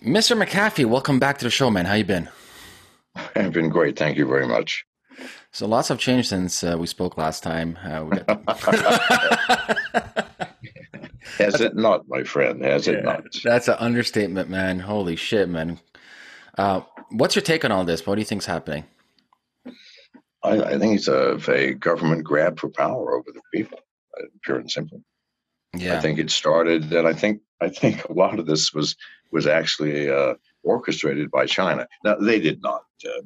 Mr. McAfee, welcome back to the show, man. How you been? I've been great. Thank you very much. So lots have changed since we spoke last time. Has it not, my friend? Has it Yeah, not? that's an understatement, man. Holy shit, man. What's your take on all this? What do you think's happening? I think it's a government grab for power over the people, pure and simple. I Yeah, think it started, and I think a lot of this was actually orchestrated by China. Now, they did not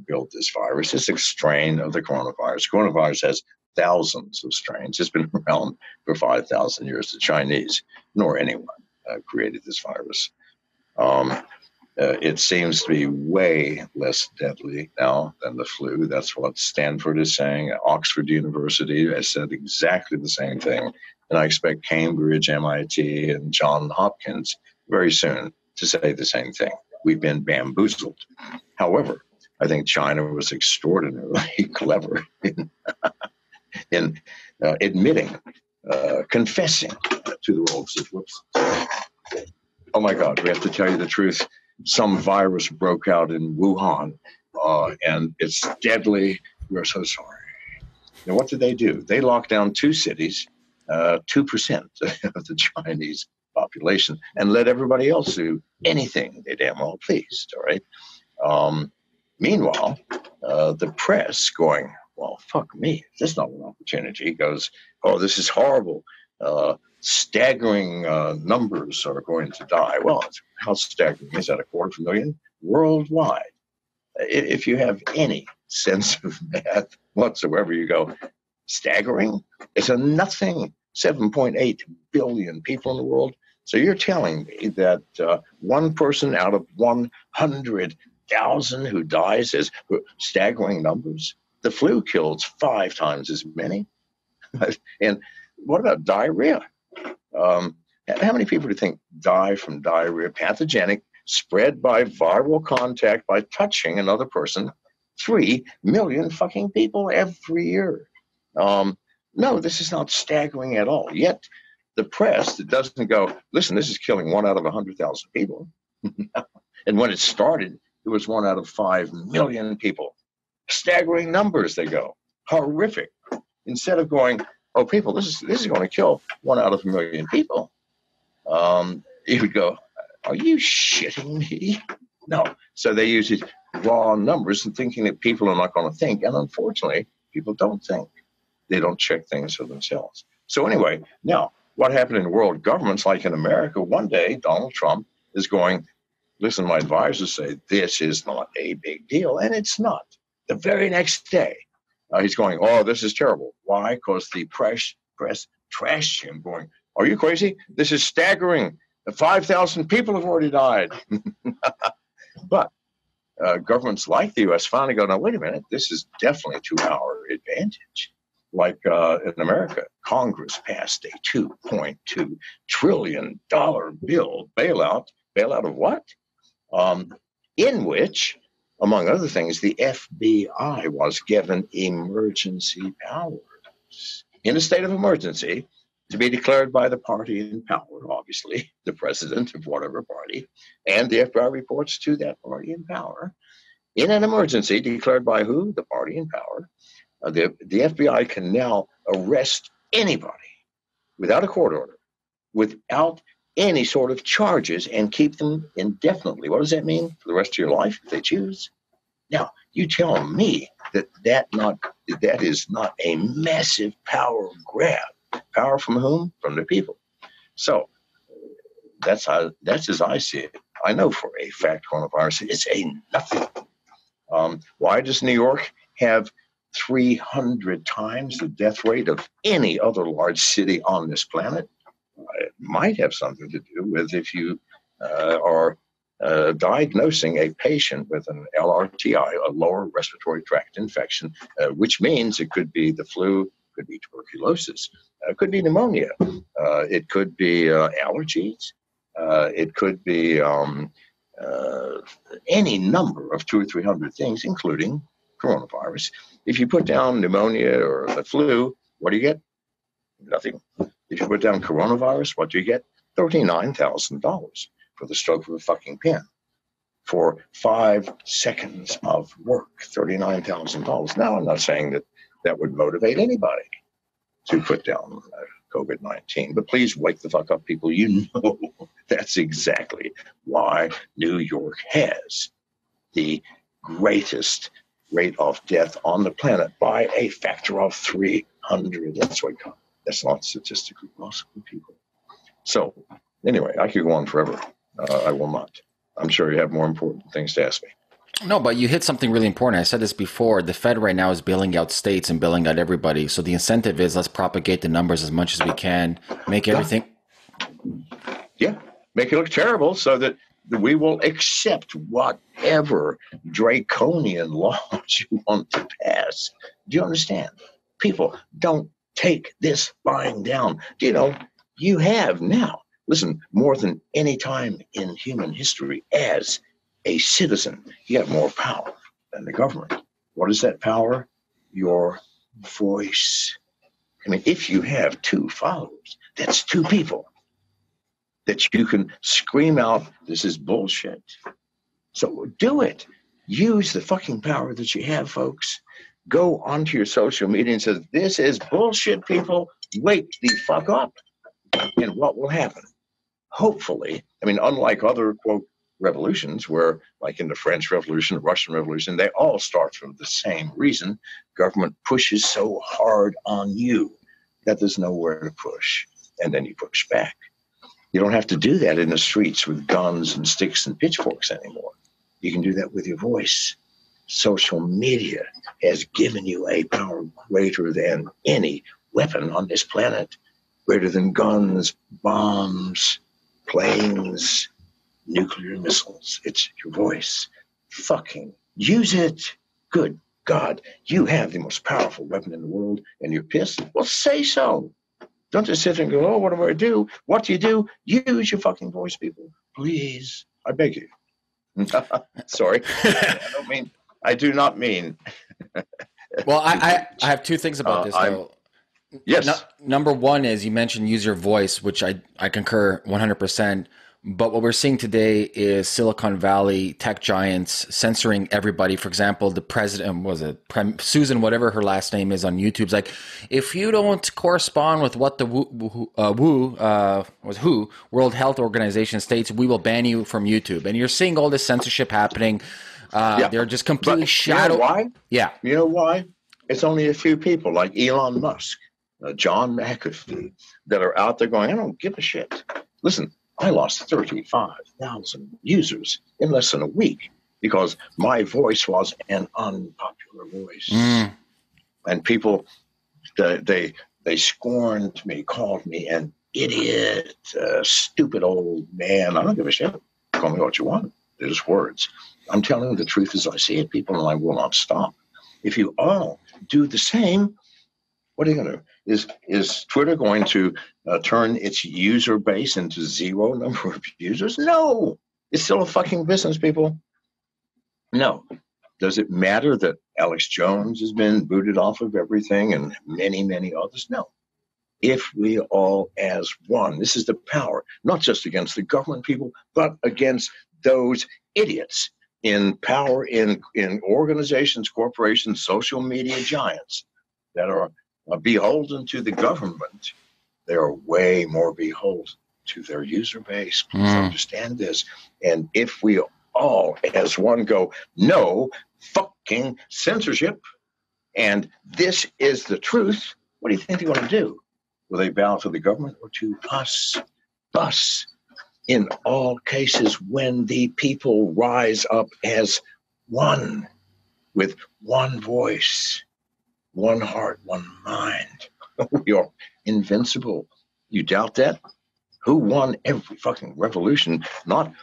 build this virus. It's a strain of the coronavirus. Coronavirus has thousands of strains. It's been around for 5,000 years. The Chinese, nor anyone, created this virus. Um, it seems to be way less deadly now than the flu. That's what Stanford is saying. Oxford University has said exactly the same thing. And I expect Cambridge, MIT, and Johns Hopkins very soon to say the same thing. We've been bamboozled. However, I think China was extraordinarily clever in admitting, confessing to the world. Whoops. Oh my God, we have to tell you the truth. Some virus broke out in Wuhan, and it's deadly. We're so sorry. Now, what did they do? They locked down two cities, 2% of the Chinese population, and let everybody else do anything they damn well pleased. All right. Meanwhile, the press going, well, fuck me. This is not an opportunity. Goes, oh, this is horrible. Staggering numbers are going to die. Well, how staggering is that? 250,000 worldwide? If you have any sense of math whatsoever, you go, staggering? It's a nothing. 7.8 billion people in the world. So you're telling me that one person out of 100,000 who dies is staggering numbers? The flu kills 5 times as many. And what about diarrhea? How many people do you think die from diarrhea, pathogenic, spread by viral contact by touching another person? 3 million fucking people every year. No, this is not staggering at all. Yet the press that doesn't go, listen, this is killing 1 out of 100,000 people. And when it started, it was 1 out of 5 million people. Staggering numbers, they go. Horrific. Instead of going, oh, people, this is going to kill 1 out of 1 million people. You would go, are you shitting me? No. So they use these raw numbers and thinking that people are not going to think. And unfortunately, people don't think. They don't check things for themselves. So anyway, now, what happened in world governments, like in America, one day Donald Trump is going, listen, my advisors say this is not a big deal. And it's not. The very next day, he's going, oh, this is terrible. Why? Because the press trashed him, going, are you crazy? This is staggering. 5,000 people have already died. But governments like the U.S. finally go, now, wait a minute, this is definitely to our advantage. Like in America, Congress passed a $2.2 trillion bill, bailout of what? In which, among other things, the FBI was given emergency powers in a state of emergency to be declared by the party in power, obviously, the president of whatever party, and the FBI reports to that party in power. In an emergency declared by who? The party in power. The FBI can now arrest anybody without a court order, without any sort of charges, and keep them indefinitely. What does that mean? For the rest of your life, if they choose? Now, you tell me that is not a massive power grab. Power from whom? From the people. So that's as I see it. I know for a fact coronavirus is a nothing. Why does New York have 300 times the death rate of any other large city on this planet? It might have something to do with if you are diagnosing a patient with an LRTI, a lower respiratory tract infection, which means it could be the flu, could be tuberculosis, could be pneumonia, it could be allergies, it could be any number of 200 or 300 things, including coronavirus. If you put down pneumonia or the flu, what do you get? Nothing. If you put down coronavirus, what do you get? $39,000 for the stroke of a fucking pen. for 5 seconds of work, $39,000. Now, I'm not saying that that would motivate anybody to put down COVID-19, but please wake the fuck up, people. You know that's exactly why New York has the greatest rate of death on the planet by a factor of 300. That's what comes. That's not statistically possible, people. So, anyway, I could go on forever. I will not. I'm sure you have more important things to ask me. No, but you hit something really important. I said this before. The Fed right now is bailing out states and bailing out everybody. So the incentive is let's propagate the numbers as much as we can, make everything. Yeah, make it look terrible so that we will accept whatever draconian laws you want to pass. Do you understand? People, don't take this lying down. Do you know, you have now, listen, more than any time in human history as a citizen, you have more power than the government. What is that power? Your voice. I mean, if you have 2 followers, that's 2 people that you can scream out, this is bullshit. So do it. Use the fucking power that you have, folks. Go onto your social media and say, this is bullshit, people. Wake the fuck up. And what will happen? Hopefully, I mean, unlike other, quote, revolutions where, like in the French Revolution, the Russian Revolution, they all start from the same reason. Government pushes so hard on you that there's nowhere to push. And then you push back. You don't have to do that in the streets with guns and sticks and pitchforks anymore. You can do that with your voice. Social media has given you a power greater than any weapon on this planet, greater than guns, bombs, planes, nuclear missiles. It's your voice. Fucking use it. Good God, you have the most powerful weapon in the world and you're pissed? Well, say so. Don't just sit there and go, oh, what do I do? What do you do? Use your fucking voice, people. Please. I beg you. Sorry. I do not mean. Well, I have 2 things about this, though. Yes. Number one is you mentioned use your voice, which I concur 100%. But what we're seeing today is Silicon Valley tech giants censoring everybody. For example, the president, Susan, whatever her last name is on YouTube's like, if you don't correspond with what the WHO, World Health Organization states, we will ban you from YouTube. And you're seeing all this censorship happening. They're just completely shadow. You know why? Yeah. You know why? It's only a few people like Elon Musk, John McAfee, that are out there going, I don't give a shit. Listen, I lost 35,000 users in less than a week because my voice was an unpopular voice. And people, they scorned me, called me an idiot, stupid old man. I don't give a shit. Call me what you want. They're just words. I'm telling the truth as I see it, people, and I will not stop. If you all do the same, what are you going to do? Is Twitter going to turn its user base into 0 number of users? No. It's still a fucking business, people. No. Does it matter that Alex Jones has been booted off of everything and many, many others? No. If we all as one, this is the power, not just against the government people, but against those idiots in power in organizations, corporations, social media giants that are beholden to the government. They are way more beholden to their user base. Please understand this. And if we all as one go, no fucking censorship, and this is the truth, what do you think they're going to do? Will they bow to the government or to us? Us. In all cases, when the people rise up as one, with one voice, one heart, one mind, we are invincible. You doubt that? Who won every fucking revolution? Not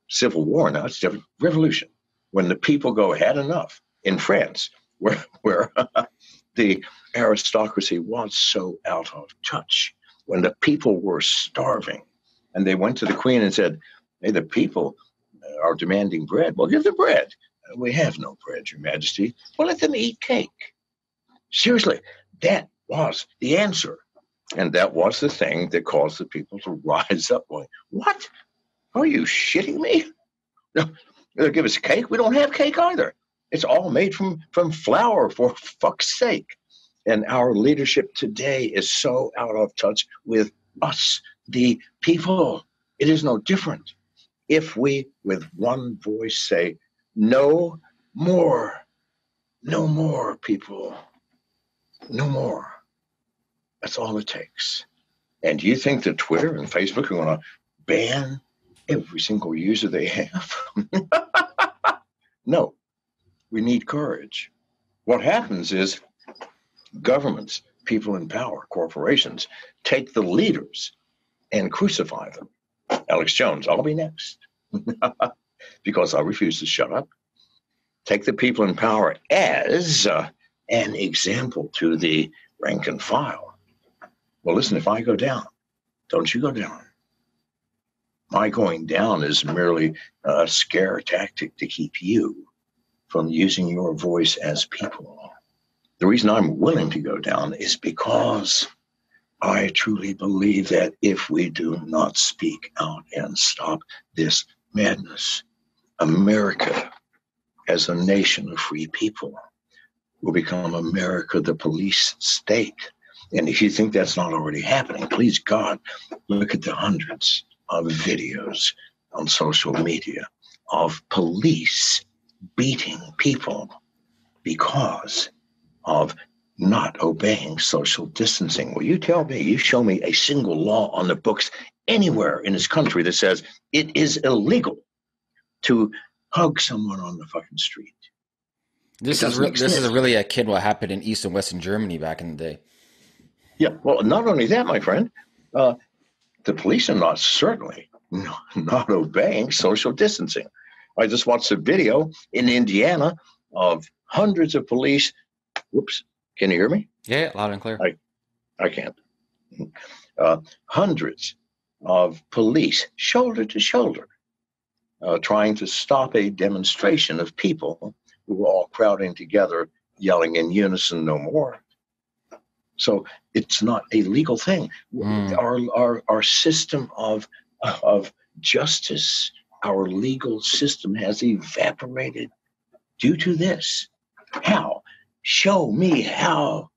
civil war now, it's a revolution. When the people go, had enough. In France, where the aristocracy was so out of touch, when the people were starving, and they went to the queen and said, hey, the people are demanding bread. Well, give them bread. We have no bread, Your Majesty. Well, let them eat cake. Seriously, that was the answer. And that was the thing that caused the people to rise up going, what? Are you shitting me? They'll give us cake. We don't have cake either. It's all made from flour, for fuck's sake. And our leadership today is so out of touch with us, the people. It is no different if we, with one voice, say, no more, no more, people, no more. That's all it takes. And do you think that Twitter and Facebook are going to ban every single user they have? No, we need courage. What happens is governments, people in power, corporations, take the leaders and crucify them. Alex Jones, I'll be next. Because I refuse to shut up. Take the people in power as an example to the rank and file. Well, listen, if I go down, don't you go down. My going down is merely a scare tactic to keep you from using your voice as people. The reason I'm willing to go down is because I truly believe that if we do not speak out and stop this madness, America, as a nation of free people, will become America, the police state. And if you think that's not already happening, please God, look at the hundreds of videos on social media of police beating people because of not obeying social distancing. Well, you tell me, you show me a single law on the books anywhere in this country that says it is illegal to hug someone on the fucking street. This is really a kid what happened in East and Western Germany back in the day. Yeah, well, not only that, my friend, the police are not not obeying social distancing. I just watched a video in Indiana of hundreds of police. Whoops, can you hear me? Yeah, loud and clear. I can't. Hundreds of police, shoulder to shoulder, trying to stop a demonstration of people who were all crowding together, yelling in unison, no more. So it's not a legal thing. Our system of justice, our legal system has evaporated due to this. How? Show me how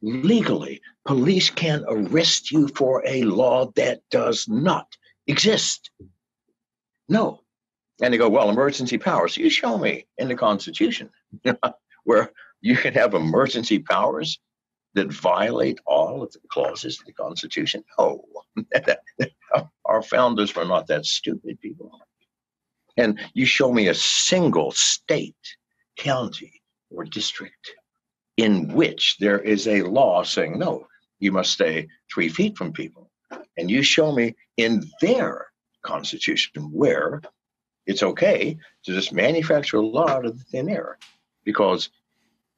legally police can arrest you for a law that does not exist. No. And they go, well, emergency powers. You show me in the Constitution where you can have emergency powers that violate all of the clauses of the Constitution. No. Our founders were not that stupid, people. And you show me a single state, county, or district in which there is a law saying, no, you must stay 3 feet from people. And you show me in their Constitution where it's okay to just manufacture a law out of thin air because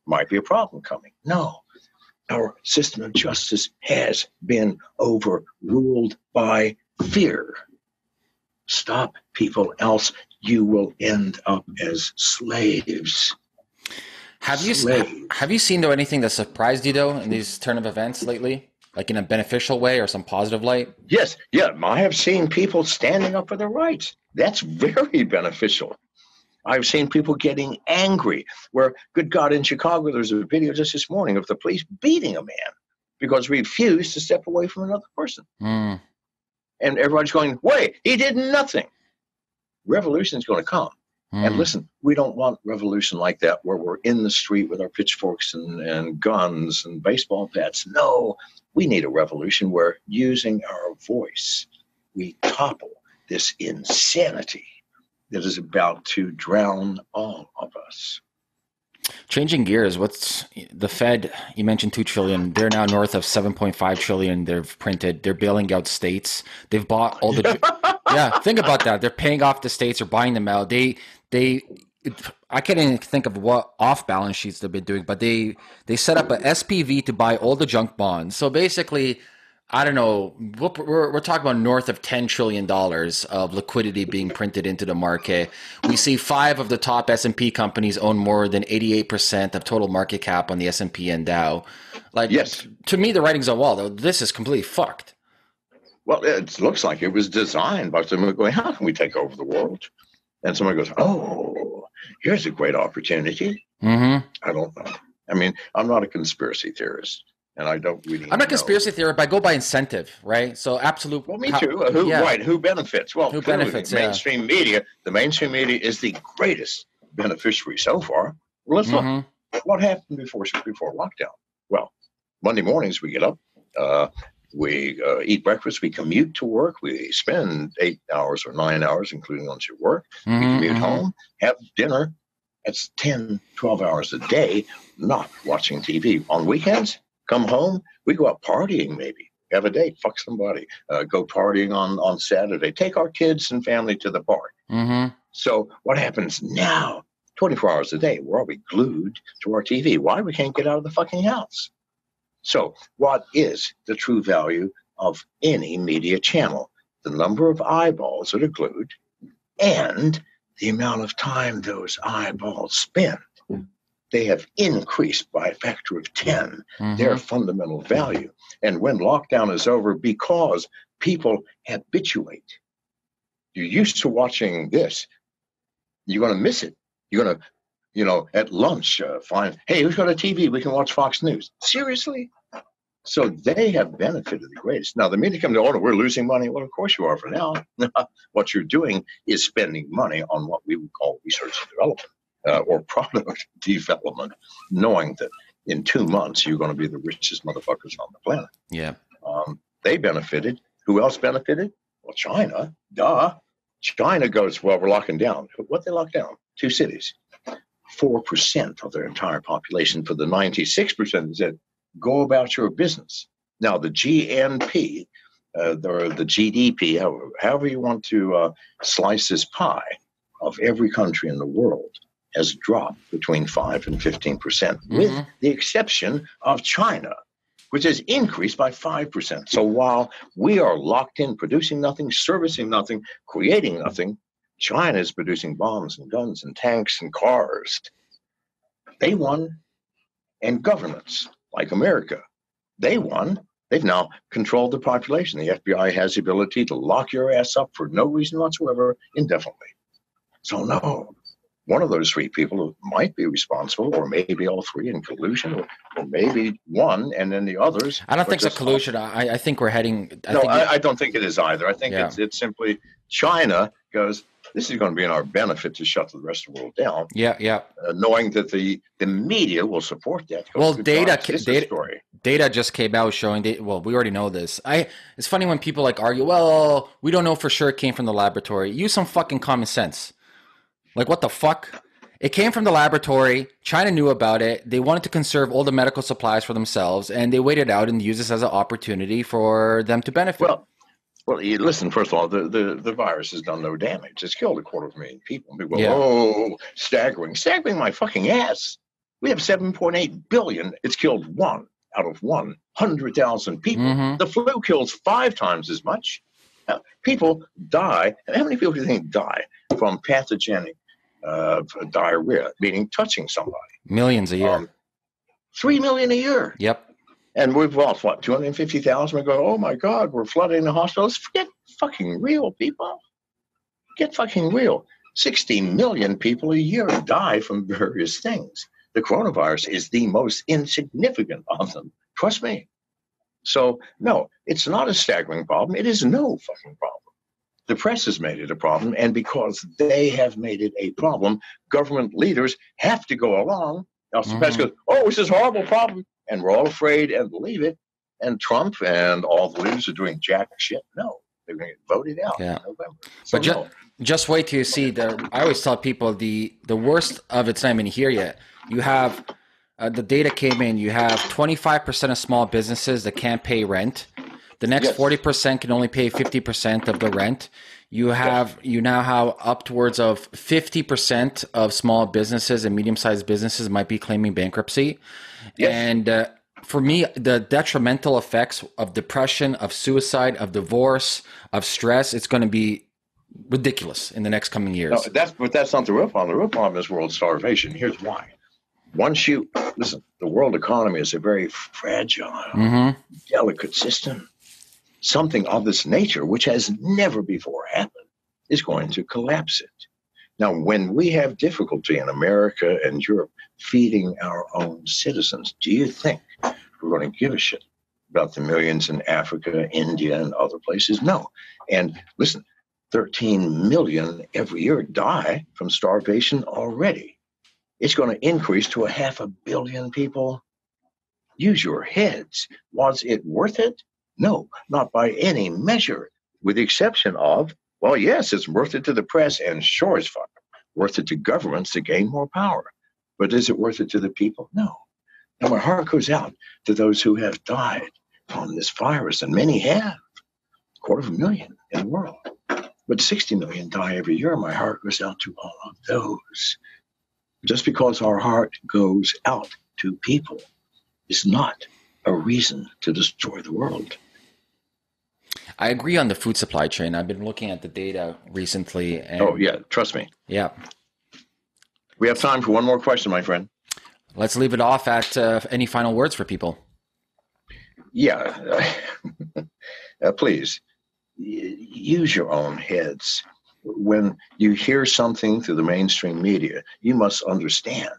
might be a problem coming. No. Our system of justice has been overruled by fear. Stop, people, else you will end up as slaves. Have you seen though anything that surprised you though in these turn of events lately, like in a beneficial way or some positive light? Yes, yeah, I have seen people standing up for their rights. That's very beneficial. I've seen people getting angry. Where, good God, in Chicago, there's a video just this morning of the police beating a man because he refused to step away from another person. And everybody's going, wait, he did nothing. Revolution is going to come. And listen, we don't want revolution like that where we're in the street with our pitchforks and guns and baseball bats. No, we need a revolution where using our voice, we topple this insanity that is about to drown all of us. Changing gears, what's the Fed? You mentioned 2 trillion. They're now north of 7.5 trillion. They've printed. They're bailing out states. They've bought all the. Yeah, think about that. They're paying off the states or buying them out. I can't even think of what off balance sheets they've been doing, but they set up a SPV to buy all the junk bonds. So basically, I don't know, we're talking about north of $10 trillion of liquidity being printed into the market. We see 5 of the top S&P companies own more than 88% of total market cap on the S&P and Dow. Like, yes. To me, the writing's on the wall, though. This is completely fucked. Well, it looks like it was designed by someone going, how can we take over the world? And somebody goes, oh, here's a great opportunity. Mm-hmm. I don't know. I mean, I'm not a conspiracy theorist, and I don't really I'm not a conspiracy theorist, but I go by incentive, right? So absolute. Well, me too. Who benefits? Well, Who clearly benefits, the mainstream media. The mainstream media is the greatest beneficiary so far. Well, let's look. What happened before lockdown? Well, Monday mornings we get up, we eat breakfast, we commute to work, we spend 8 hours or 9 hours, including lunch at work. We commute home, have dinner. That's 10, 12 hours a day, not watching TV. On weekends, come home, we go out partying maybe. Have a date, fuck somebody, go partying on Saturday, take our kids and family to the park. So what happens now? 24 hours a day, we're always glued to our TV. Why? We can't get out of the fucking house. So what is the true value of any media channel? The number of eyeballs that are glued and the amount of time those eyeballs spend. They have increased by a factor of 10 their fundamental value. And when lockdown is over, because people habituate, you're used to watching this, you're going to miss it. You're going to, at lunch, find, hey, who's got a TV? We can watch Fox News. Seriously? So they have benefited the greatest. Now, the media come to, oh, we're losing money. Well, of course you are for now. What you're doing is spending money on what we would call research and development or product development, knowing that in 2 months you're going to be the richest motherfuckers on the planet. Yeah. They benefited. Who else benefited? Well, China. Duh. China goes, well, we're locking down. What they lock down? 2 cities. 4% of their entire population. For the 96% said, go about your business. Now, the GNP, the GDP, however you want to slice this pie of every country in the world, has dropped between 5 and 15%, with the exception of China, which has increased by 5%. So while we are locked in, producing nothing, servicing nothing, creating nothing, China is producing bombs and guns and tanks and cars. They won. And governments like America, they won. They've now controlled the population. The FBI has the ability to lock your ass up for no reason whatsoever indefinitely. So no, one of those 3 people might be responsible, or maybe all 3 in collusion, or maybe one and then the others. I don't think it's a collusion. I think we're heading. I don't think it is either. I think it's simply China goes, this is going to be in our benefit to shut the rest of the world down. Yeah. Knowing that the media will support that. Well, data just came out showing. Well, we already know this. It's funny when people argue. Well, we don't know for sure it came from the laboratory. Use some fucking common sense. Like, what the fuck? It came from the laboratory. China knew about it. They wanted to conserve all the medical supplies for themselves, and they waited out and used this as an opportunity for them to benefit. Well, listen, first of all, the virus has done no damage. It's killed 250,000 people. People go, staggering. Staggering my fucking ass. We have 7.8 billion. It's killed 1 out of 100,000 people. The flu kills 5 times as much. People die. And how many people do you think die from pathogenic diarrhea, meaning touching somebody? Millions a year. 3 million a year. Yep. And we've lost, 250,000? We go, oh, my God, we're flooding the hospitals. Get fucking real, people. Get fucking real. 60 million people a year die from various things. The coronavirus is the most insignificant of them. Trust me. So, no, it's not a staggering problem. It is no fucking problem. The press has made it a problem, and because they have made it a problem, government leaders have to go along. Now, the press goes, oh, this is a horrible problem. And we're all afraid and believe it. And Trump and all the leaders are doing jack shit. No, they're going to get voted out in November. So but just wait till you see. I always tell people the worst of it's not even here yet. You have the data came in. You have 25% of small businesses that can't pay rent. The next 40% can only pay 50% of the rent. You now have upwards of 50% of small businesses and medium-sized businesses might be claiming bankruptcy. Yes. And for me, the detrimental effects of depression, of suicide, of divorce, of stress, it's going to be ridiculous in the next coming years. No, that's not the real problem. The real problem is world starvation. Here's why. Listen, the world economy is a very fragile, delicate system. Something of this nature, which has never before happened, is going to collapse it. Now, when we have difficulty in America and Europe feeding our own citizens, do you think we're going to give a shit about the millions in Africa, India, and other places? No. And listen, 13 million every year die from starvation already. It's going to increase to 500 million people. Use your heads. Was it worth it? No, not by any measure, with the exception of, well, yes, it's worth it to the press and sure as fuck worth it to governments to gain more power. But is it worth it to the people? No. And my heart goes out to those who have died from this virus, and many have, 250,000 in the world. But 60 million die every year. My heart goes out to all of those. Just because our heart goes out to people is not a reason to destroy the world. I agree on the food supply chain. I've been looking at the data recently. And oh, yeah, trust me. Yeah. We have time for one more question, my friend. Let's leave it off at any final words for people. Yeah. Please, use your own heads. When you hear something through the mainstream media, you must understand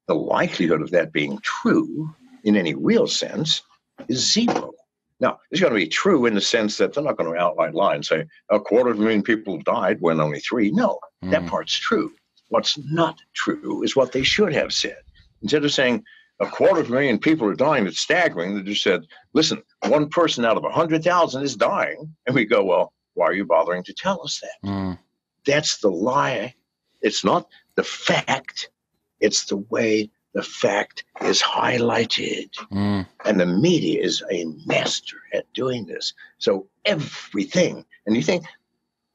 the likelihood of that being true in any real sense is zero. Now, it's going to be true in the sense that they're not going to outline lie and say 250,000 people died when only 3. No, that part's true. What's not true is what they should have said. Instead of saying 250,000 people are dying, it's staggering. They just said, listen, one person out of 100,000 is dying. And we go, well, why are you bothering to tell us that? That's the lie. It's not the fact. It's the way the fact is highlighted. And the media is a master at doing this. So everything, and you think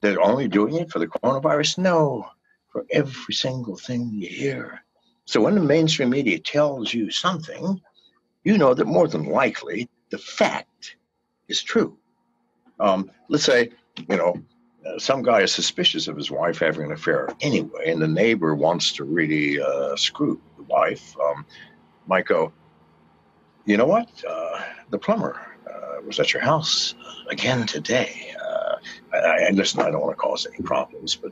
they're only doing it for the coronavirus? No, for every single thing you hear. So when the mainstream media tells you something, you know that more than likely the fact is true. Let's say, some guy is suspicious of his wife having an affair anyway, and the neighbor wants to really screw the wife. Might go, you know what? The plumber was at your house again today. Listen, I don't want to cause any problems, but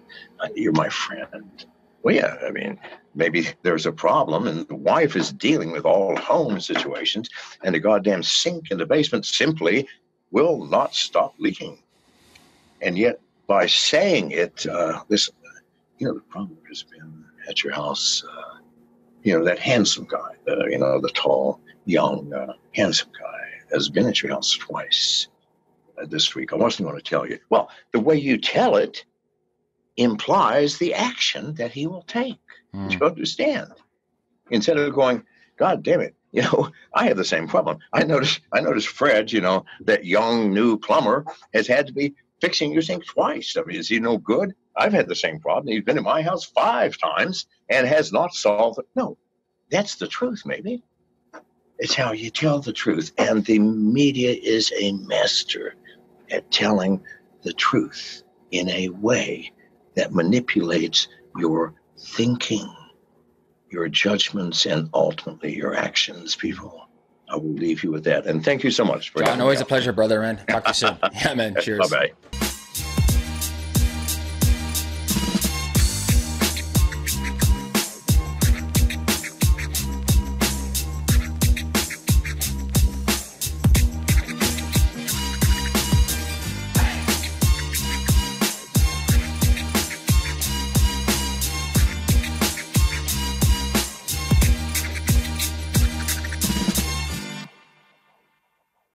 you're my friend. Well, yeah, I mean, maybe there's a problem, and the wife is dealing with all home situations, and the goddamn sink in the basement simply will not stop leaking. And yet, by saying it, listen, the plumber has been at your house, that handsome guy, the tall, young, handsome guy has been at your house twice this week. I wasn't going to tell you. Well, the way you tell it implies the action that he will take. You understand? Instead of going, God damn it, I have the same problem. I noticed Fred, that young new plumber has had to be fixing your sink twice. I mean, is he no good? I've had the same problem. He's been in my house 5 times and has not solved it. No, that's the truth, maybe. It's how you tell the truth. And the media is a master at telling the truth in a way that manipulates your thinking, your judgments, and ultimately your actions, people. I will leave you with that. And thank you so much for John, always a pleasure, brother, man. Talk to you soon. Yeah, man. Cheers. Bye-bye.